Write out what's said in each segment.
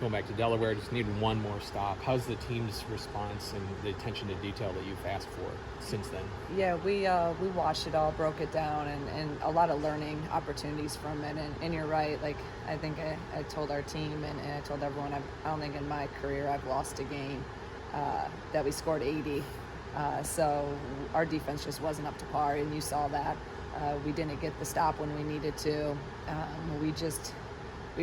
going back to Delaware, just need one more stop. How's the team's response and the attention to detail that you've asked for since then? Yeah, we watched it all, broke it down, and a lot of learning opportunities from it. And you're right. Like, I think I told our team and I told everyone, I don't think in my career I've lost a game that we scored 80. So our defense just wasn't up to par, and you saw that. We didn't get the stop when we needed to. We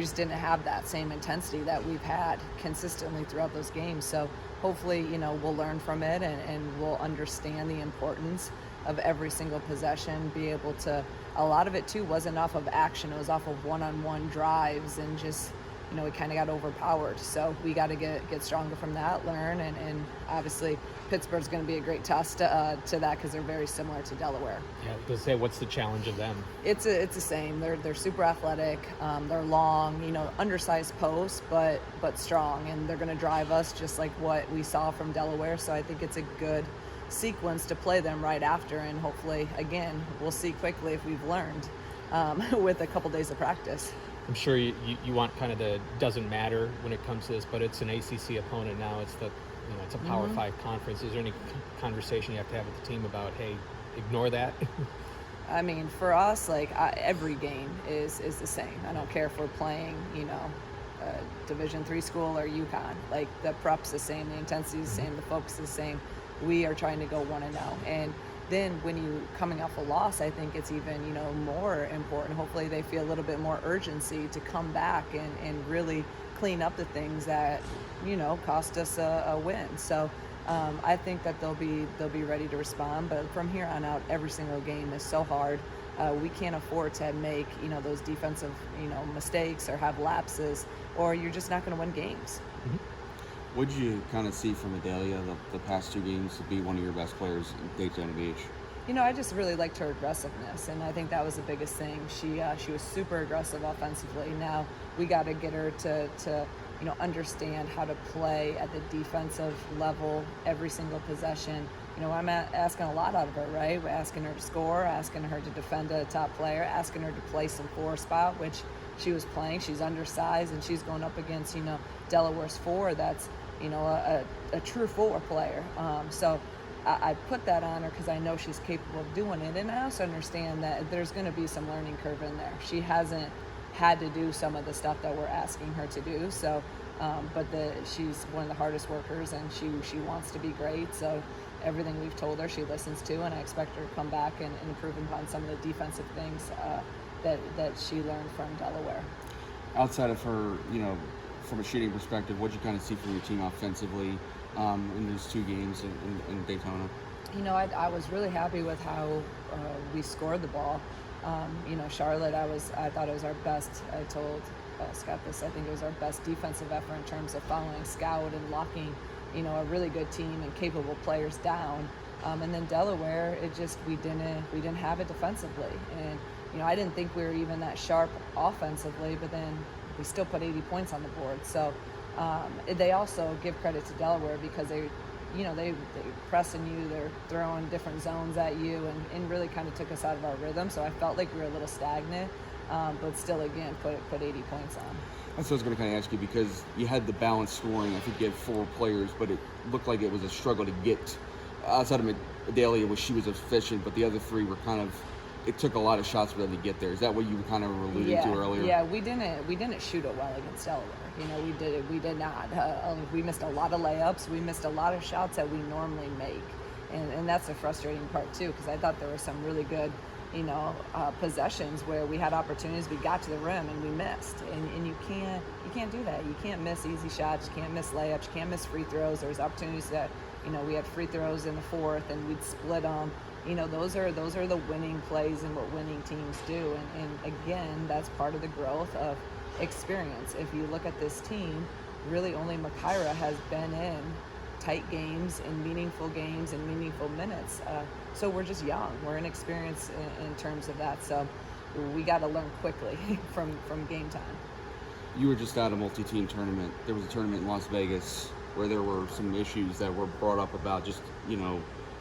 just didn't have that same intensity that we've had consistently throughout those games. So hopefully, we'll learn from it and we'll understand the importance of every single possession, be able to, a lot of it too wasn't off of action, it was off of one-on-one drives, and just, we kind of got overpowered. So we got to get stronger from that, learn, and obviously Pittsburgh's going to be a great test to that, because they're very similar to Delaware. Yeah, to say, what's the challenge of them? It's the same. They're super athletic. They're long, undersized posts, but strong, and they're going to drive us just like what we saw from Delaware. So I think it's a good sequence to play them right after, and hopefully, again, we'll see quickly if we've learned with a couple days of practice. I'm sure you want kind of the doesn't matter when it comes to this, but it's an ACC opponent now. It's it's a Power 5 conference. Is there any conversation you have to have with the team about, hey, ignore that? I mean, for us, every game is the same. I don't care if we're playing, Division III school or UConn. Like, the prep's the same, the intensity is the same, the focus is the same. We are trying to go 1-0, and then when you coming off a loss, I think it's even more important. Hopefully they feel a little bit more urgency to come back and really clean up the things that cost us a win. So I think that they'll be ready to respond. But from here on out, every single game is so hard. We can't afford to make those defensive mistakes or have lapses, or you're just not going to win games. Mm-hmm. What did you kind of see from Adelia the past 2 games to be one of your best players in Daytona Beach? I just really liked her aggressiveness, and I think that was the biggest thing. She was super aggressive offensively. Now we got to get her to understand how to play at the defensive level every single possession. I'm asking a lot out of her, right? We're asking her to score, asking her to defend a top player, asking her to play some 4 spot, which she was playing. She's undersized, and she's going up against Delaware's 4. That's a true 4 player. So I put that on her because I know she's capable of doing it, and I also understand that there's going to be some learning curve in there. She hasn't had to do some of the stuff that we're asking her to do. So, but she's one of the hardest workers, and she wants to be great. So everything we've told her, she listens to, and I expect her to come back and improve upon some of the defensive things that she learned from Delaware. Outside of her, from a shooting perspective, what did you kind of see from your team offensively in those 2 games in Daytona? I was really happy with how we scored the ball. Charlotte, I thought it was our best. I told Scott this. I think it was our best defensive effort in terms of following scout and locking, a really good team and capable players down. And then Delaware, we didn't have it defensively, and I didn't think we were even that sharp offensively, but then we still put 80 points on the board. So they also give credit to Delaware because they pressing you, they're throwing different zones at you, and really kind of took us out of our rhythm. So I felt like we were a little stagnant, but still, again, put 80 points on. That's what I was going to kind of ask you, because you had the balanced scoring. I think you had 4 players, but it looked like it was a struggle to get outside of Adelia, where she was efficient, but the other 3 were kind of, it took a lot of shots for them to get there. Is that what you were kind of alluding to earlier? Yeah, we didn't shoot it well against Delaware. We did not. We missed a lot of layups. We missed a lot of shots that we normally make, and that's the frustrating part too, because I thought there were some really good, possessions where we had opportunities, we got to the rim and we missed, and you can't do that. You can't miss easy shots. You can't miss layups. You can't miss free throws. There's opportunities that we had free throws in the 4th and we'd split them. Those are the winning plays and what winning teams do, and again, that's part of the growth of experience. If you look at this team, really only Makira has been in tight games and meaningful minutes. So we're just young. We're inexperienced in terms of that. So we got to learn quickly from game time. You were just at a multi-team tournament. There was a tournament in Las Vegas where there were some issues that were brought up about just,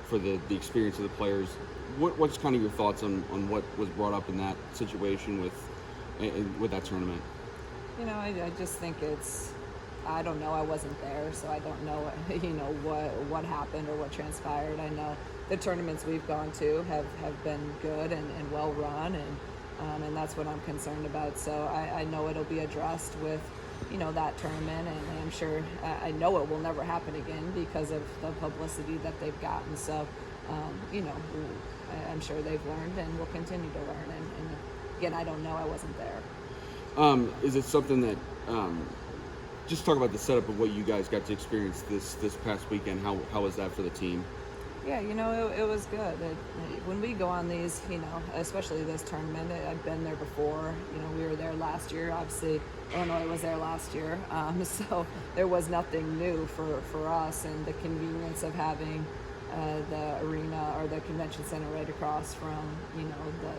for the experience of the players. What's kind of your thoughts on what was brought up in that situation with that tournament? I just think it's I don't know. I wasn't there, so I don't know, what happened or what transpired. I know the tournaments we've gone to have been good and well run, and that's what I'm concerned about. So I know it'll be addressed with, that tournament, and I'm sure, I know it will never happen again because of the publicity that they've gotten. So, I'm sure they've learned and will continue to learn. And again, I don't know. I wasn't there. Is it something that, just talk about the setup of what you guys got to experience this past weekend? How was that for the team? Yeah, it was good. When we go on these, especially this tournament, I've been there before. We were there last year. Obviously, Illinois was there last year. So there was nothing new for us, and the convenience of having the arena or the convention center right across from,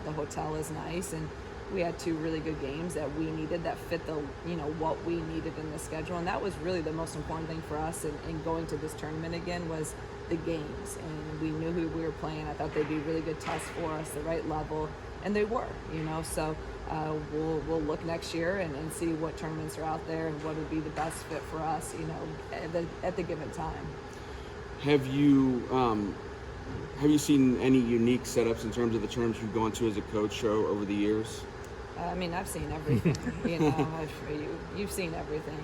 the hotel is nice. And we had two really good games that we needed that fit the, what we needed in the schedule. And that was really the most important thing for us in going to this tournament again was the games. And we knew who we were playing. I thought they'd be really good tests for us, the right level. And they were, So we'll look next year and see what tournaments are out there and what would be the best fit for us, at the given time. Have you seen any unique setups in terms of the tournaments you've gone to as a coach over the years? I've seen everything. You've seen everything.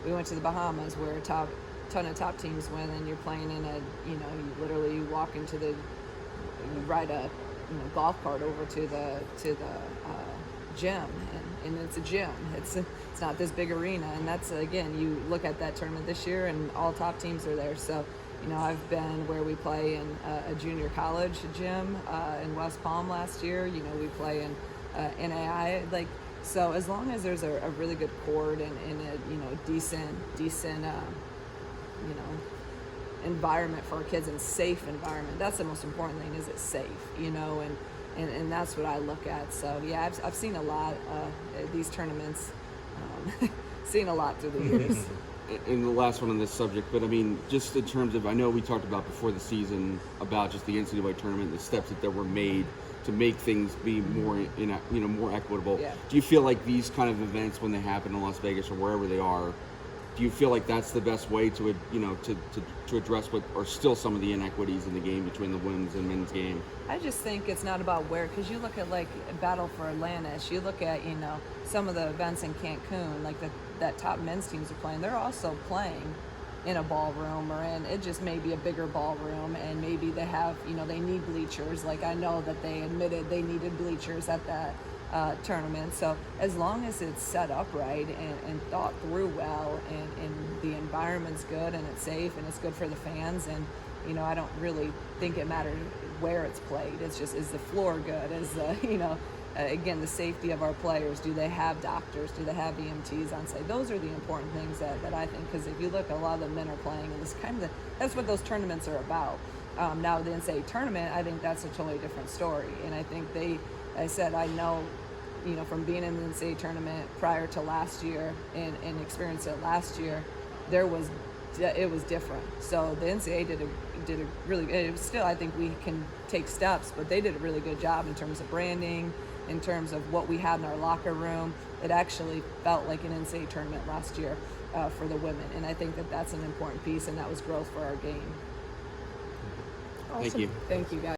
We went to the Bahamas where a ton of top teams win, and you're playing in you literally walk into you ride a golf cart over to the gym, and it's a gym. It's not this big arena, and that's, again, you look at that tournament this year, and all top teams are there. So. I've been where we play in a junior college gym in West Palm last year. We play in NAI. So as long as there's a really good court and a decent environment for our kids, and safe environment. That's the most important thing. Is it safe? And that's what I look at. So yeah, I've seen a lot these tournaments. Seen a lot through the years. And the last one on this subject, but I mean, just in terms of, I know we talked about before the season about just the NCAA tournament, the steps that were made to make things be more, more equitable. Yeah. Do you feel like these kind of events, when they happen in Las Vegas or wherever they are, do you feel like that's the best way to address what are still some of the inequities in the game between the women's and men's game? I just think it's not about where, because you look at Battle for Atlantis, you look at some of the events in Cancun, that top men's teams are playing. They're also playing in a ballroom, or it just may be a bigger ballroom, and maybe they have they need bleachers. I know that they admitted they needed bleachers at that tournament. So as long as it's set up right and thought through well, and the environment's good and it's safe and it's good for the fans, and I don't really think it matters where it's played. It's just, is the floor good? Is again, the safety of our players? Do they have doctors? Do they have EMTs on site? Those are the important things that I think, because if you look, a lot of the men are playing, and this that's what those tournaments are about. Now the NCAA tournament, I think that's a totally different story, and I think I know, from being in the NCAA tournament prior to last year and experienced it last year, it was different. So the NCAA did a really good. It was still, I think we can take steps, but they did a really good job in terms of branding, in terms of what we had in our locker room. It actually felt like an NCAA tournament last year for the women, and I think that's an important piece, and that was growth for our game. Awesome. Thank you. Thank you, guys.